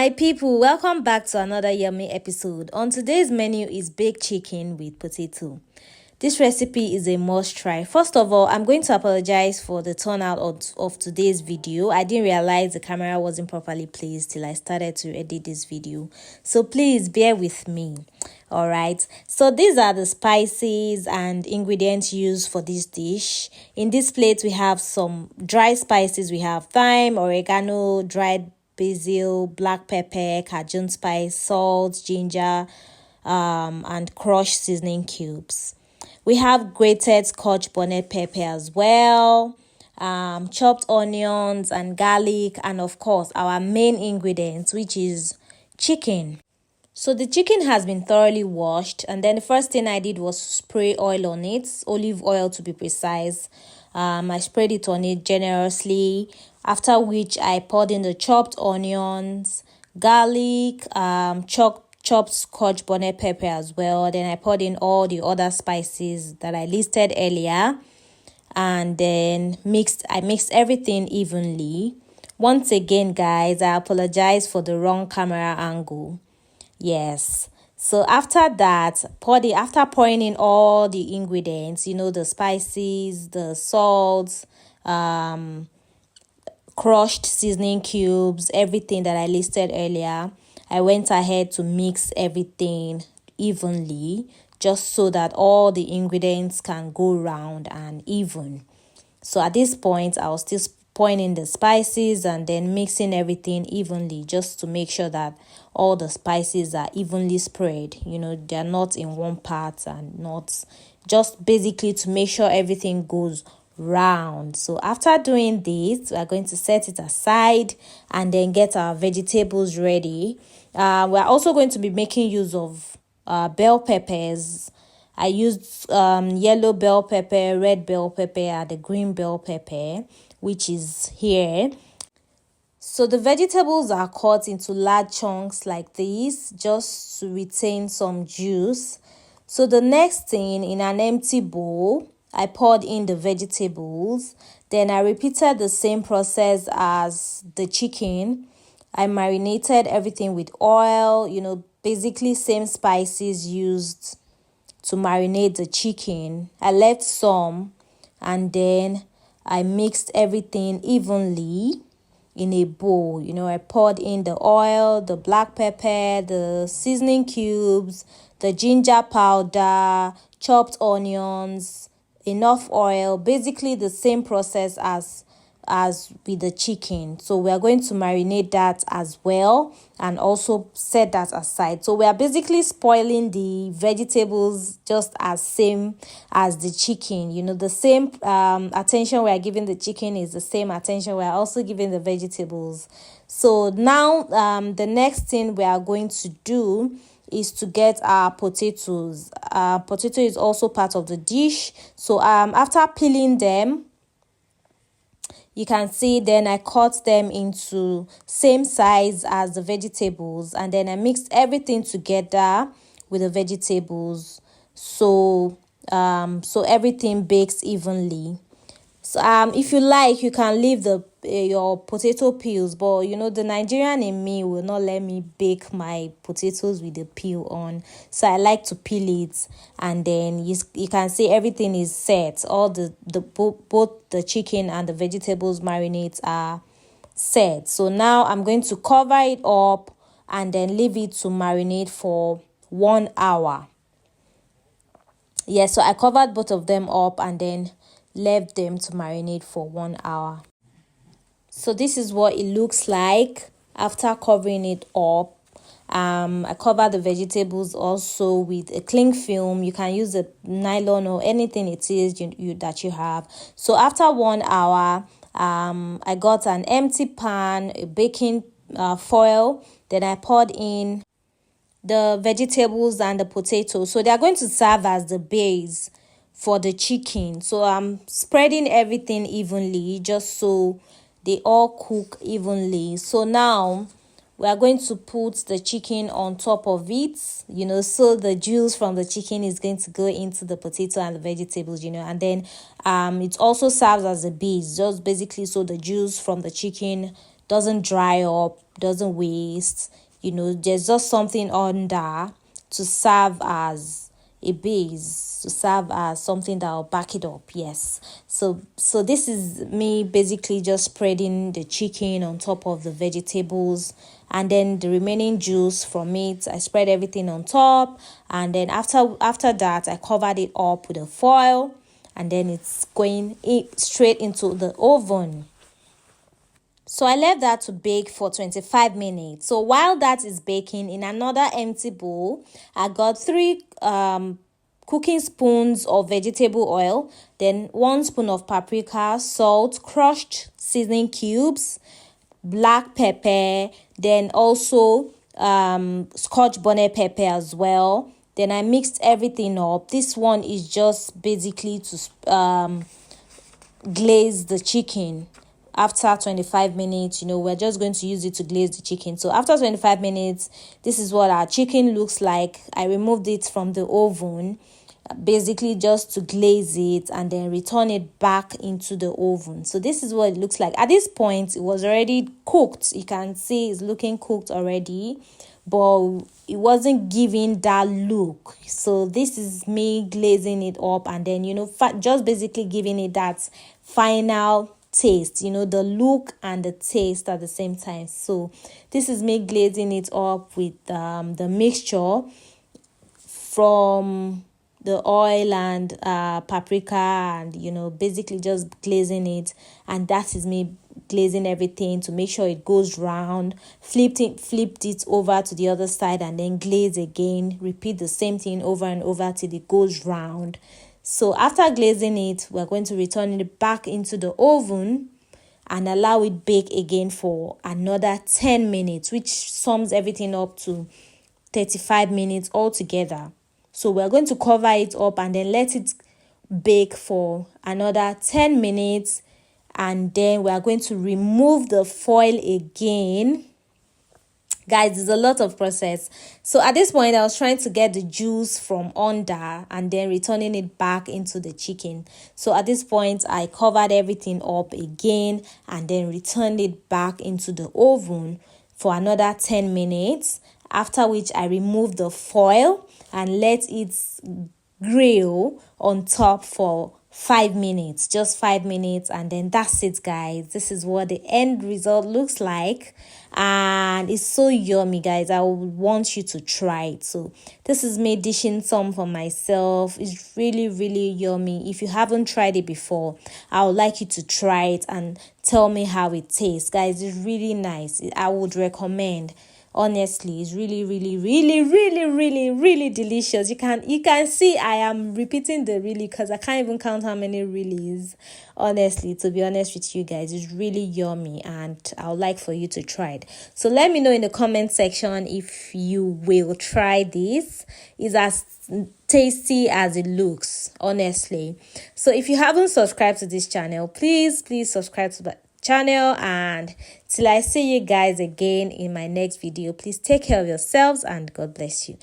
My people, welcome back to another yummy episode. On today's menu is baked chicken with potato. This recipe is a must try. First of all, I'm going to apologize for the turnout of today's video. I didn't realize the camera wasn't properly placed till I started to edit this video. So please bear with me. Alright, so these are the spices and ingredients used for this dish. In this plate, we have some dry spices. We have thyme, oregano, dried basil, black pepper, Cajun spice, salt, ginger, and crushed seasoning cubes. We have grated scotch bonnet pepper as well, chopped onions and garlic, and of course our main ingredients, which is chicken. So the chicken has been thoroughly washed, and then the first thing I did was spray oil on it, olive oil to be precise. I sprayed it on it generously, after which I poured in the chopped onions, garlic, chopped scotch bonnet pepper as well. Then I poured in all the other spices that I listed earlier, and then I mixed everything evenly. Once again, guys, I apologize for the wrong camera angle. Yes. So after that, after pouring in all the ingredients, the spices, the salt, crushed seasoning cubes, everything that I listed earlier, I went ahead to mix everything evenly, just so that all the ingredients can go round and even. So at this point, I was still pouring in the spices and then mixing everything evenly, just to make sure that all the spices are evenly spread. They're not in one part, and not just basically to make sure everything goes round. So after doing this, we are going to set it aside and then get our vegetables ready. We're also going to be making use of bell peppers. I used yellow bell pepper, red bell pepper, and the green bell pepper, which is here. So the vegetables are cut into large chunks like this, just to retain some juice. So the next thing, in an empty bowl, I poured in the vegetables. Then I repeated the same process as the chicken. I marinated everything with oil, basically same spices used to marinate the chicken. I left some, and then I mixed everything evenly in a bowl. I poured in the oil, the black pepper, the seasoning cubes, the ginger powder, chopped onions, enough oil, basically the same process as with the chicken. So we are going to marinate that as well and also set that aside. So we are basically spoiling the vegetables just as same as the chicken. The same attention we are giving the chicken is the same attention we are also giving the vegetables. So now the next thing we are going to do is to get our potatoes. Potato is also part of the dish. So after peeling them, you can see then I cut them into same size as the vegetables, and then I mixed everything together with the vegetables, so everything bakes evenly. So if you like, you can leave your potato peels, but the Nigerian in me will not let me bake my potatoes with the peel on. So I like to peel it, and then you can see everything is set. All both the chicken and the vegetables marinades are set. So now I'm going to cover it up and then leave it to marinate for 1 hour. So I covered both of them up and then left them to marinate for 1 hour. So this is what it looks like after covering it up. I covered the vegetables also with a cling film. You can use a nylon or anything it is that you have. So after 1 hour, I got an empty pan, a baking foil. Then I poured in the vegetables and the potatoes. So they are going to serve as the base for the chicken. So I'm spreading everything evenly, just so they all cook evenly. So now we are going to put the chicken on top of it, so the juice from the chicken is going to go into the potato and the vegetables, and then it also serves as a base, just basically so the juice from the chicken doesn't dry up, doesn't waste. There's just something under to serve as a base, to serve as something that will back it up. Yes. So this is me basically just spreading the chicken on top of the vegetables, and then the remaining juice from it, I spread everything on top, and then after that I covered it up with a foil, and then it's going straight into the oven. So I left that to bake for 25 minutes. So while that is baking, in another empty bowl, I got 3 cooking spoons of vegetable oil, then 1 spoon of paprika, salt, crushed seasoning cubes, black pepper, then also scotch bonnet pepper as well. Then I mixed everything up. This one is just basically to glaze the chicken. After 25 minutes, we're just going to use it to glaze the chicken. So after 25 minutes, this is what our chicken looks like. I removed it from the oven, basically just to glaze it and then return it back into the oven. So this is what it looks like. At this point, it was already cooked. You can see it's looking cooked already, but it wasn't giving that look. So this is me glazing it up and then just basically giving it that final taste, the look and the taste at the same time. So this is me glazing it up with the mixture from the oil and paprika, and basically just glazing it. And that is me glazing everything to make sure it goes round. Flipped it over to the other side and then glaze again. Repeat the same thing over and over till it goes round. So after glazing it, we're going to return it back into the oven and allow it bake again for another 10 minutes, which sums everything up to 35 minutes altogether. So we're going to cover it up and then let it bake for another 10 minutes. And then we are going to remove the foil again. Guys, there's a lot of process. So at this point, I was trying to get the juice from under and then returning it back into the chicken. So at this point, I covered everything up again and then returned it back into the oven for another 10 minutes. After which, I removed the foil and let it grill on top for 5 minutes, just 5 minutes, and then that's it, guys. This is what the end result looks like, and it's so yummy, guys. I would want you to try it. So this is me dishing some for myself. It's really, really yummy. If you haven't tried it before, I would like you to try it and tell me how it tastes, guys. It's really nice. I would recommend. Honestly, it's really, really, really, really, really, really delicious. You can see I am repeating the really because I can't even count how many reallys. Honestly, to be honest with you guys, it's really yummy and I would like for you to try it. So let me know in the comment section if you will try this. It's as tasty as it looks, honestly. So if you haven't subscribed to this channel, please subscribe to the channel, and till I see you guys again in my next video, please take care of yourselves and God bless you.